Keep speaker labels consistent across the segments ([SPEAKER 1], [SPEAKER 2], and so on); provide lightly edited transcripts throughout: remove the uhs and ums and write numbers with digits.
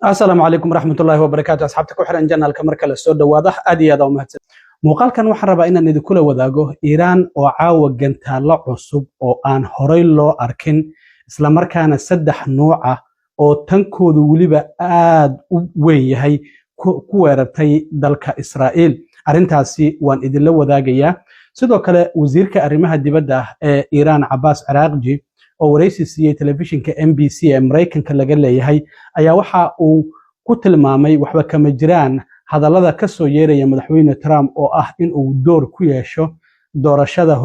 [SPEAKER 1] السلام عليكم ورحمة الله وبركاته أصحابتك وحرن جنة الكمركة للسود واضح أدي هذا ومهتم muuqaal kan waxaan rabaa inaan idin kula wadaago Iiraan oo caawa gantaalo cusub oo aan horey loo arkin isla markaana saddex nooc ah oo tankoodu waliba aad u weyn yahay ku weerartay dalka Israa'iil arintaasi waan idin la wadaagayaa sidoo kale wasiirka arrimaha dibadda ee Iiraan Abbas Araghchi oo wareysi siiyay telefishinka MBC ee Mareykanka laga leeyahay ayaa waxa uu ku tilmaamay waxba kama jiraan hadallada ka soo yeeraya madaxweyne Trump oo ah in uu door ku yeesho doorashada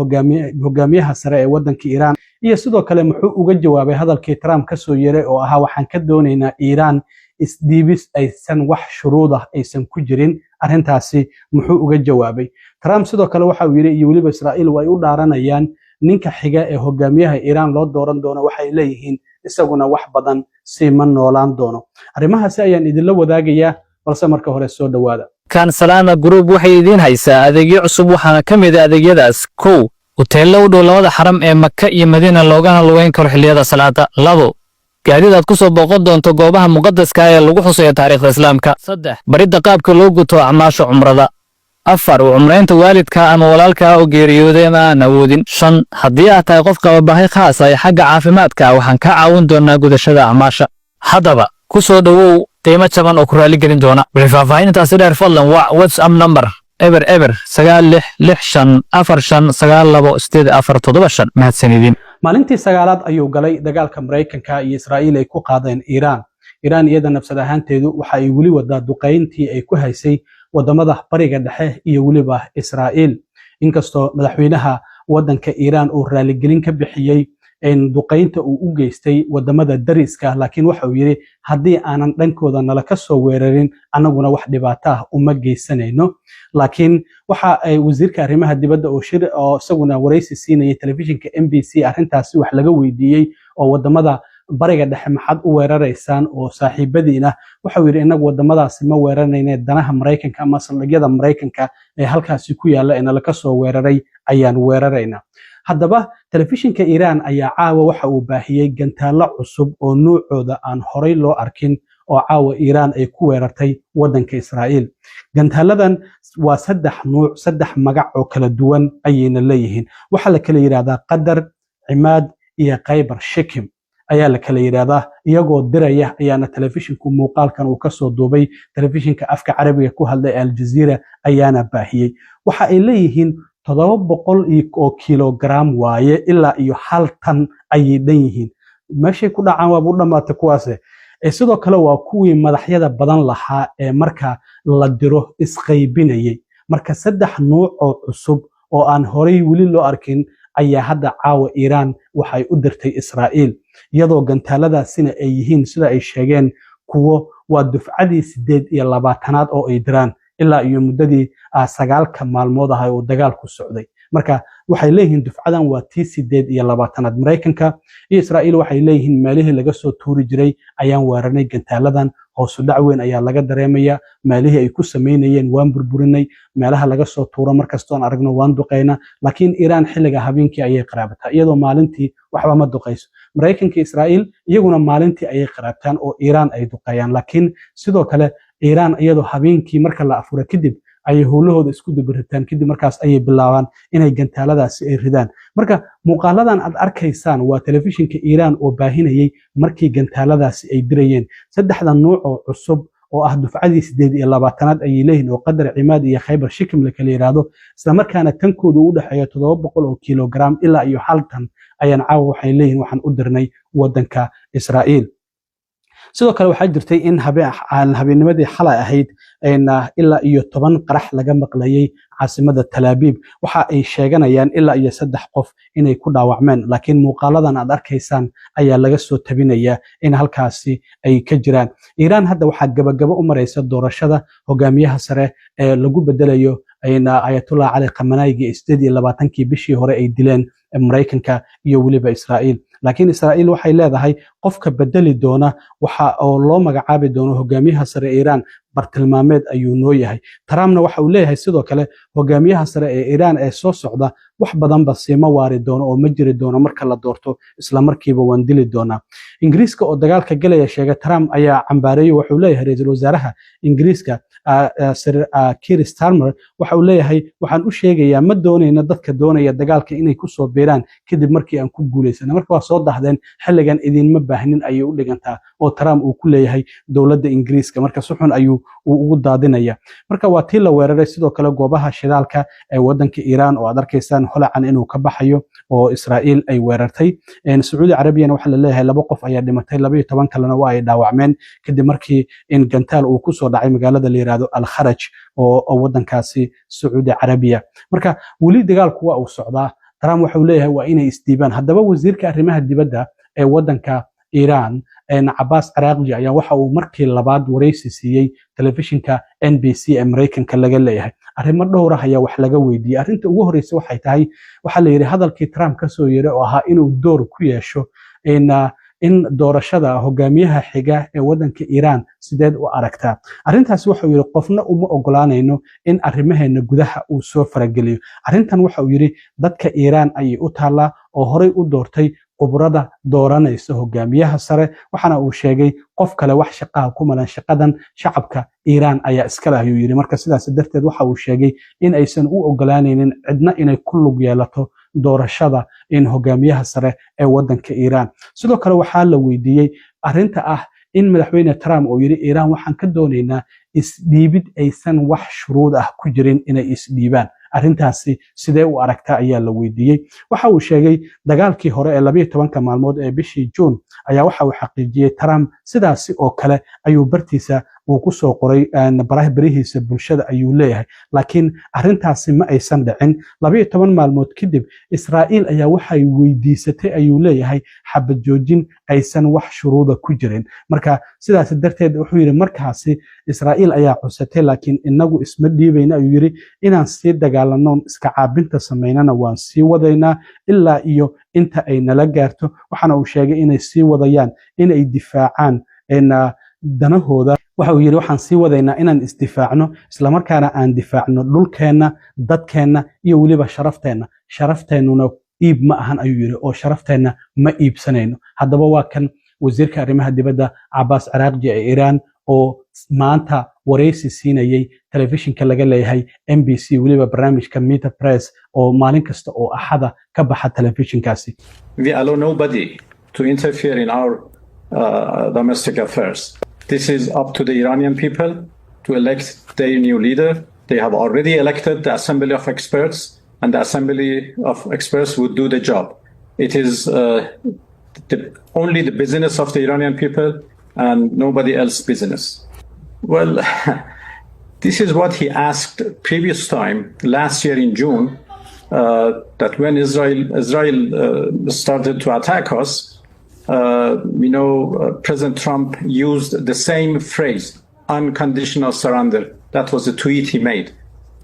[SPEAKER 1] hogaamiyaha sare ee wadanka Iiraan iyo sidoo kale muxuu uga jawaabay hadalkii Trump ka soo yeeray oo ahaa waxaan ka doonaynaa Iiraan isdiibis aysan wax shuruud ah aysan ku jirin arintaasi muxuu uga jawaabay Trump sidoo kale waxa uu yiri iyo waliba Israa'iil way u dhaaranayaan ninka xiga ee hogaamiyaha Iiraan loo dooran doono waxay leeyihiin isaguna wax badan si ma noolaan doono arrimahaasi ayaan idin la wadaagayaa balse marka hore soo dhawaada
[SPEAKER 2] kan Salama Group waxay idin haysaa adeegyo cusub waxaana kamid ah adeegyadaas 1 hoteello u dhow labada xaram ee Makka iyo Madiina loogana lugeyn karo xilliyada salaada 2 gaadiid aad ku soo booqan doonto goobaha muqaddaska ah ee lagu xusayo taariikhda Islaamka 3 baridda qaabka loo guto acmaasha umrada 4 umreynta waalidka ama walaalka oo geeriyooday ama aan awoodin 5 haddii aad tahay qof qaba baahi khaas ah xagga caafimaadka waxaan ka caawin doonaa gudashada acmaasha haddaba ku soo dhawow qiimo jaban oo ku raali gelin doona faahfaahintaasi dheer fadlan WhatsApp number eber 9645459274 mahadsanidin
[SPEAKER 1] maalintii sagaalaad ayuu galay dagaalka Mareykanka iyo Israa'iil ay ku qaadeen Iiraan iyada nafsad ahaanteedu waxa ay wali wadaa duqeyntii ay ku haysay wadamada bariga dhexe iyo waliba Israa'iil inkastoo madaxweynaha wadanka Iiraan uu raali gelin ka bixiyay in duqeynta uu u geystay wadamada dariska laakiin waxa uu yiri hadii aanan dhankooda nala ka soo weerarin anaguna wax dhibaato ah uma geysanayno laakiin waxa ay wasiirka arrimaha dibadda oo isaguna wareysi siinayay telefishinka MBC arintaasi wax laga weydiiyay oo wadamada bariga dhexe maxad u weeraraysaan oo saaxiibadiina waxa uu yiri inagu wadamadaasi ma weeranayne danaha Mareykanka ama saldhigyada Mareykanka ee halkaasi ku yaala in la ka soo weeraray ayaan weeraraynaa haddaba telefishinka Iiraan ayaa caawa waxa uu baahiyay gantaalo cusub oo nuucooda aan horey loo arkin oo caawa Iiraan ay ku weerartay wadanka Israa'iil gantaaladan waa saddex magac oo kala duwan ayayna leeyihiin waxa la kala yiraahdaa Qadar Imaad iyo Khaybar Shikim ayaa la kala yiraahdaa iyagoo diraya ayaana telefishinku muuqaalkan uu ka soo duubay telefishinka afka Carabiga ku hadlay Al Jazeera ayaana baahiyay waxa ay leeyihiin 700 oo kilogram waaye ilaa iyo hal tan ayay dhan yihiin meeshay ku dhacaan waa u dhamaatay kuwaas sidoo kale waa kuwii madaxyada badan lahaa ee marka la diro isqaybinayay marka saddex nooc oo cusub oo aan horey wali loo arkin ayaa hadda caawa Iiraan waxay u dirtay Israa'iil iyadoo gantaaladaasina ay yihiin sida ay sheegeen kuwo waa dufcadii 28aad oo ay diraan ilaa iyo muddadii 9 maalmood ah oo dagaalku socday marka waxay leeyihiin dufcadan waa tii 28aad Mareykanka iyo Israa'iil waxay leeyihiin meelihii laga soo tuuri jiray ayaan weeraray gantaaladan hoos u dhac weyn ayaa laga dareemayaa meelihii ay ku sameynayeen waan burburinay meelaha laga soo tuuro markastoo aan aragno waan duqeyna laakiin Iiraan xilliga habeenkii ayay qaraabtaa iyadoo maalintii waxba ma duqeyso Mareykanka iyo Israa'iil iyaguna maalintii ayay qaraabtaan oo Iiraan ay duqeeyaan laakiin sidoo kale Iiraan iyadoo habeenkii marka la afuro kadib ay howlahooda isku dubaritaan kadib markaas ayay bilaabaan inay gantaaladaasi ay ridaan marka muuqaaladan aad arkaysaan waa telefishinka Iiraan oo baahinayay markii gantaaladaasi ay dirayeen saddexda nooc oo cusub oo ah dufcadii 28aad ay leeyihiin oo Qadar Imaad iyo Khaybar Shikim la kala yiraahdo isla markaana tankoodu u dhaxeeyo 700 oo kilogram ilaa iyo hal tan ayaan caawa waxay leeyihiin waxaan u dirnay wadanka Israa'iil sidoo kale waxaa jirtay in habeennimadii xalay ahayd ilaa iyo 10 qarax laga maqlayay caasimada Tel Aviv waxa ay sheeganayaan ilaa iyo 3 qof inay ku dhaawacmeen laakiin muuqaaladan aad arkaysaan ayaa laga soo tabinayaa in halkaasi ay ka jiraan Iiraan hadda waxa gabagabo u maraysa doorashada hogaamiyaha sare ee lagu bedelayo Ayatollah Ali Khamenei 28kii bishii hore ay dileen Mareykanka iyo waliba Israa'iil laakiin Israa'iil waxay leedahay qofka bedeli doona waxa oo loo magacaabi doono hogaamiyaha sare Iiraan bartilmaameed ayuu noo yahay. Trumpna waxa uu leeyahay sidoo kale hogaamiyaha sare ee Iiraan ee soo socda wax badanba siima waari doono oo ma jiri doono marka la doorto, isla markiiba waan dili doonaa. Ingiriiska oo dagaalka galaya sheegay Trump ayaa cambaareeyay. Wuxuu leeyahay ra'iisul wasaaraha Ingiriiska Sir Keir Starmer waxa uu leeyahay waxaan u sheegayaa ma doonayna dadka doonaya dagaalka inay ku soo biiraan kadib markii aan ku guuleysano, marka waa soo dahdeen xilligan idinma baahnin ayay u dhigantaa oo Trump uu ku leeyahay dowladda Ingiriiska, marka si xun ayuu ugu daadinaya. Marka waa tii la weeraray sidoo kale goobaha shidaalka ee wadanka Iiraan oo aad arkaysaan holacan inuu ka baxayo oo Israa'iil ay weerartay. Sacuudi Arabiyana waxa la leeyahay 2 qof ayaa dhimatay, 12 kalena waa ay dhaawacmeen kadib markii in gantaal uu ku soo dhacay magaalada la yiraahdo Al-Kharaj oo wadankaasi Sacuudi Arabiya. Marka wali dagaalku waa uu socdaa. Trump waxa uu leeyahay waa inay isdiibaan. Haddaba wasiirka arrimaha dibadda ee wadanka Iiraan Abbas Araghchi ayaa waxa uu markii labaad wareysi siiyey telefishinka NBC ee Mareykanka laga leeyahay. Arrimo dhowr ah ayaa wax laga weydiiyay. Arrinta ugu horeysa waxay tahay waxa la yiri hadalkii Trump ka soo yeeray oo ahaa inuu door ku yeesho in doorashada hogaamiyaha xiga ee wadanka Iiraan sideed u aragtaa. Arrintaas waxa uu yiri qofna uma ogolaanayno in arrimaheena gudaha uu soo farageliyo. Arrintan waxa uu yiri dadka Iiraan ayay u taalaa oo horey u doortay qubrada dooranaysa hogaamiyaha sare, waxana uu sheegay qof kale wax shaqaha ku malan shaqadan shacabka Iiraan ayaa iska leh ayuu yiri. Marka sidaas darteed waxa uu sheegay in aysan u ogolaanaynin cidna inay ku lug yeelato doorashada in hogaamiyaha sare ee wadanka Iiraan. Sidoo kale waxaa la weydiiyey arrinta ah in madaxweyne Trump uu yiri Iiraan waxaan ka doonaynaa isdhiibid aysan wax shuruud ah ku jirin inay isdhiibaan. Arrintaasi sidee u aragtaa ayaa la weydiiyey. Waxa uu sheegay dagaalkii hore ee 12 maalmood ee bishii June ayaa waxa uu xaqiijiyay Trump sidaasi oo kale ayuu bartiisa uu ku soo qoray barihiisa bulshada ayuu leeyahay. Laakiin arrintaasi ma aysan dhicin. 12 maalmood kadib Israa'iil ayaa waxay weydiisatay ayuu leeyahay xabad joojin aysan wax shuruuda ku jirin. Marka sidaas darteed wuxuu yiri markaasi Israa'iil ayaa cusatay laakiin inagu isma dhiibayna ayuu yiri inaan sii dagaalano iska caabinta sameynana waan sii wadaynaa ilaa iyo inta ay nala gaarto. Waxana uu sheegay inay sii wadayaan inay difaacaan danahooda. waxa uu yiri waxaan sii wadaynaa inaan isdifaacno isla markaana aan difaacno dhulkeena, dadkeena iyo waliba sharafteena. Sharafteenuna iib ma ahan ayuu yiri oo sharafteena ma iibsanayno. Haddaba waa kan wasiirka arrimaha dibadda Abbas Araghchi ee Iiraan oo maanta wareysi siinayay telefishinka laga leeyahay NBC waliba barnaamijka Meet the Press oo maalin kasta oo axada ka baxa telefishinkaasi.
[SPEAKER 3] We allow nobody to interfere in our domestic affairs. This is up to the Iranian people to elect their new leader. They have already elected the Assembly of Experts, and the Assembly of Experts would do the job. It is only the business of the Iranian people and nobody else's business. Well, this is what he asked previous time, last year in June, that when Israel started to attack us, President Trump used the same phrase, unconditional surrender. That was a tweet he made.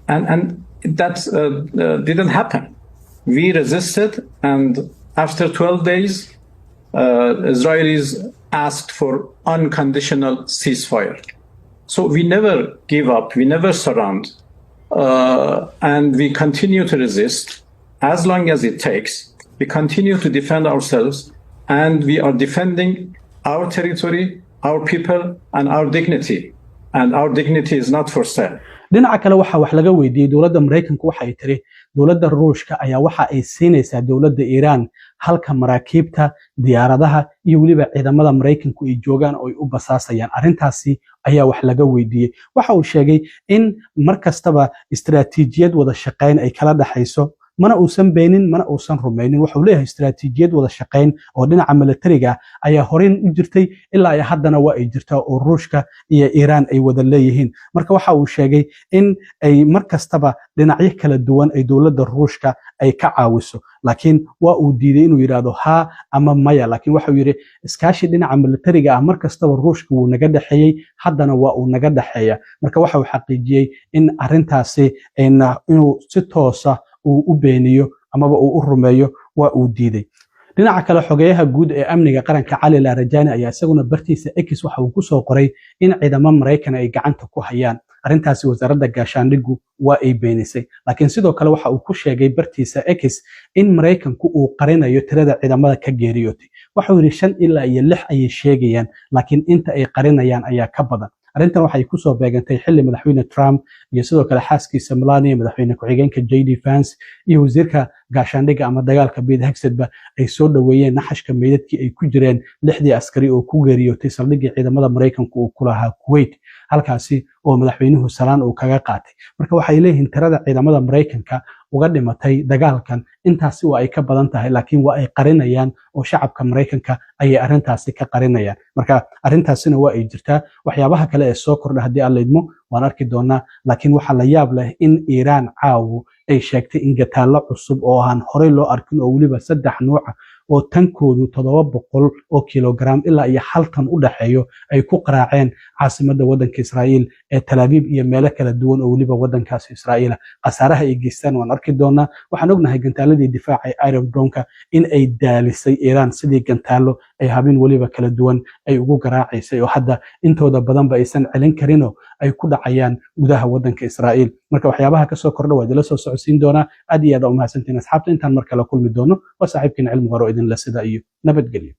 [SPEAKER 3] And that didn't happen. We resisted, and after 12 days, Israelis asked for unconditional ceasefire. So we never give up, we never surrender, and we continue to resist as long as it takes. We continue to defend ourselves, and we are defending our territory, our people, and our dignity. And our dignity is not for sale.
[SPEAKER 1] dhinaca kale waxa wax laga weydiiyay dowladda Mareykanka waxa ay tiri dowladda Ruushka ayaa waxa ay siinaysaa dowladda Iiraan halka maraakiibta diyaaradaha iyo waliba ciidamada Mareykanku ay joogaan oo ay u basaasayaan. Arrintaasi ayaa wax laga weydiiyay. Waxa uu sheegay in markastaba istiraatiijiyad wada shaqeyn ay kala dhaxayso mana uusan beenin mana uusan rumaynin. Waxa uu leeyahay istiraatiijiyad wada shaqeyn oo dhinaca militariga ayaa horeen u jirtay ilaa ay haddana waa ay jirtaa oo Ruushka iyo Iiraan ay wada leeyihiin. Marka waxa uu sheegay in ay markastaba dhinacyo kala duwan ay dowladda Ruushka ay ka caawiso, laakiin waa uu diiday inuu yiraahdo ha ama maya. Laakiin waxa uu yiri iskaashi dhinaca militariga ah markastaba Ruushka wuu naga dhaxeeyay, haddana waa uu naga dhaxeeya. Marka waxa uu xaqiijiyay in arrintaasi inuu si toos ah uu u beeniyo amaba uu u rumeeyo waa uu diiday. dhinaca kale xogeyaha guud ee amniga qaranka Cali Laarajani ayaa isaguna bartiisa X waxa uu ku soo qoray in ciidamada Mareykan ay gacanta ku hayaan arrintaasi wasaaradda gaashaandhigu waa ay beenisay laakiin sidoo kale waxa uu ku sheegay bartiisa X in Mareykanku uu qarinayo tirada ciidamada ka geeriyootay waxa uu yiri 5 ilaa 6 ay sheegayaan laakiin inta ay qarinayaan ayaa ka badan arrintan waxay ku soo beegantay xilli madaxweyne Trump iyo sidoo kale xaaskiisa Melania madaxweyne ku-xigeenka JD Vance iyo wasiirka gaashaandhiga ama dagaalka Pete Hegseth ay soo dhaweeyeen naxashka meydadkii ay ku jireen 6 askari oo ku geeriyootay saldhiggii ciidamada Mareykanku uu ku lahaa Kuwait halkaasi oo madaxweynuhu salaan uu kaga qaatay marka waxay leeyihiin tirada ciidamada Mareykanka uga dhimatay dagaalkan intaasi waa ay ka badan tahay laakiin waa ay qarinayaan oo shacabka Mareykanka ayay arrintaasi ka qarinayaan marka arrintaasina waa ay jirtaa waxyaabaha kale ee soo kordha hadii aan leedmo waan arki doonaa laakiin waxa la yaab leh in Iran caawu ay sheegtay in gataalo cusub oo aan horey loo arkin oo waliba 3 nooc oo tankoodu 700 oo kilogram ilaa iyo 1 tan u dhaxeeyo ay ku qaraaceen caasimadda waddanka Israa'iil ee Tel Aviv iyo meelo kala duwan oo waliba waddankaas Israa'iil qasaaraha ay geystaan waan arki doonaa waxaan ognahay gantaaladii difaaca Iron Dome in ay daalisay Iran sidii gantaalo ay habeen waliba kala duwan ay ugu garaacaysay oo hadda intooda badan ba aysan celin karin oo ay ku dhacayaan gudaha waddanka Israa'iil marka waxyaabaha ka soo kordha waa la soo socodsiin doonaa aad iyo aad u mahadsantiin asxaabta intaan mar kale kulmi doono waa saaxiibkeen cilmi qoro idin la sida iyo nabadgelyo